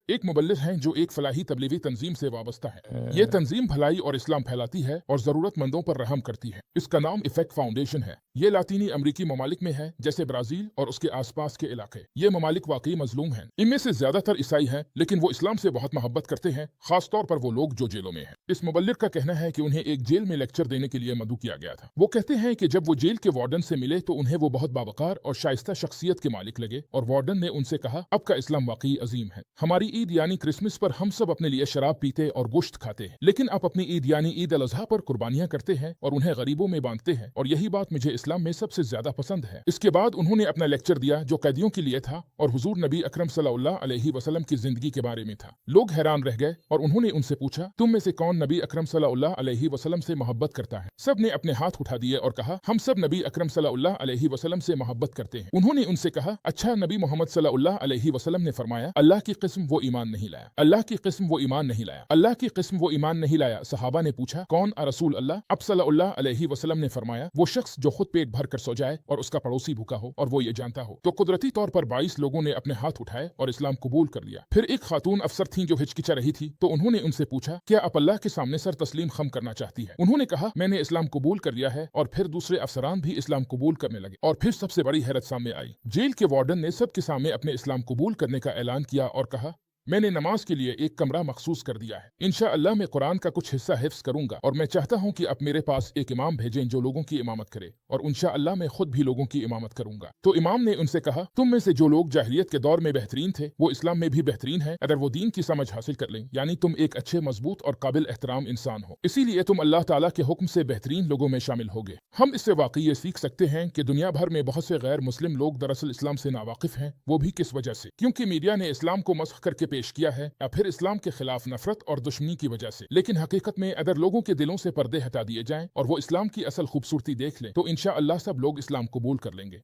एक मुबल्लिग हैं जो एक फलाही तबलीगी तंजीम से वाबस्ता है। ये तंजीम भलाई और इस्लाम फैलाती है और ज़रूरतमंदों पर रहम करती है। इसका नाम इफेक्ट फाउंडेशन है। ये लातीनी अमरीकी ममालिक में है, जैसे ब्राज़ील और उसके आसपास के इलाके। ये ममालिक वाकई मजलूम हैं। इनमें से ज्यादातर ईसाई हैं, लेकिन वो इस्लाम से बहुत मोहब्बत करते हैं, खासतौर पर वो लोग जो जेलों में हैं। इस मुबल्लिग का कहना है कि उन्हें एक जेल में लेक्चर देने के लिए मदऊ किया गया था। वो कहते हैं कि जब वो जेल के वार्डन से मिले तो उन्हें वो बहुत बावकार और शाइस्ता शख्सियत के मालिक लगे और वार्डन ने उनसे कहा, अब का इस्लाम वाकई अजीम है। हमारी ईद यानी क्रिसमस पर हम सब अपने लिए शराब पीते और गोश्त खाते हैं, लेकिन आप अपनी ईद यानी ईद अल अज़हा पर कुर्बानियां करते हैं और उन्हें गरीबों में बांटते हैं, और यही बात मुझे इस्लाम में सबसे ज्यादा पसंद है। इसके बाद उन्होंने अपना लेक्चर दिया जो कैदियों के लिए था और हुजूर नबी अकरम सल्लल्लाहु अलैहि वसल्लम की जिंदगी के बारे में था। लोग हैरान रह गए और उन्होंने उनसे पूछा, तुम में से कौन नबी अकरम सल्लल्लाहु अलैहि वसल्लम से मोहब्बत करता है? सब ने अपने हाथ उठा दिए और कहा, हम सब नबी अकरम सल्लल्लाहु अलैहि वसल्लम से मोहब्बत करते हैं। उन्होंने उनसे कहा, अच्छा, नबी मोहम्मद सल्लल्लाहु अलैहि वसल्लम ने फरमाया, अल्लाह की किस्म वो ईमान नहीं लाया, अल्लाह की किस्म वो ईमान नहीं लाया, अल्लाह की किस्म वो ईमान नहीं लाया। सहाबा ने पूछा, कौन आ रसूल अल्लाह? अब सल्लल्लाहु अलैहि वसल्लम ने फरमाया, वो शख्स जो खुद पेट भर कर सो जाए और उसका पड़ोसी भूखा हो और वो ये जानता हो। तो कुदरती तौर पर 22 लोगों ने अपने हाथ उठाए और इस्लाम कबूल कर लिया। फिर एक खातून अफसर थी जो हिचकिचा रही थी, तो उन्होंने उनसे पूछा, क्या आप अल्लाह के सामने सर तस्लीम खम करना चाहती है? उन्होंने कहा, मैंने इस्लाम कबूल कर लिया है। और फिर दूसरे अफसरान भी इस्लाम कबूल करने लगे और फिर सबसे बड़ी हैरत सामने आई। जेल के वार्डन ने सबके सामने अपने इस्लाम कबूल करने का ऐलान किया और कहा, मैंने नमाज के लिए एक कमरा मखसूस कर दिया है। इंशाअल्लाह मैं कुरान का कुछ हिस्सा हिफ्ज करूंगा और मैं चाहता हूं कि आप मेरे पास एक इमाम भेजें जो लोगों की इमामत करे, और इंशाअल्लाह मैं खुद भी लोगों की इमामत करूंगा। तो इमाम ने उनसे कहा, तुम में से जो लोग जाहिलियत के दौर में बेहतरीन थे वो इस्लाम में भी बेहतरीन है, अगर वो दीन की समझ हासिल कर लें, यानी तुम एक अच्छे, मजबूत और काबिल एहतराम इंसान हो, इसीलिए तुम अल्लाह ताला के हुक्म से बेहतरीन लोगों में शामिल होगे। हम इससे वाकई ये सीख सकते हैं कि दुनिया भर में बहुत से गैर मुस्लिम लोग दरअसल इस्लाम से नावाकिफ हैं। वो भी किस वजह से? क्योंकि मीडिया ने इस्लाम को मस्ख करके पेश किया है, या फिर इस्लाम के खिलाफ नफरत और दुश्मनी की वजह से। लेकिन हकीकत में अगर लोगों के दिलों से पर्दे हटा दिए जाएं और वो इस्लाम की असल खूबसूरती देख लें, तो इंशाअल्लाह सब लोग इस्लाम कबूल कर लेंगे।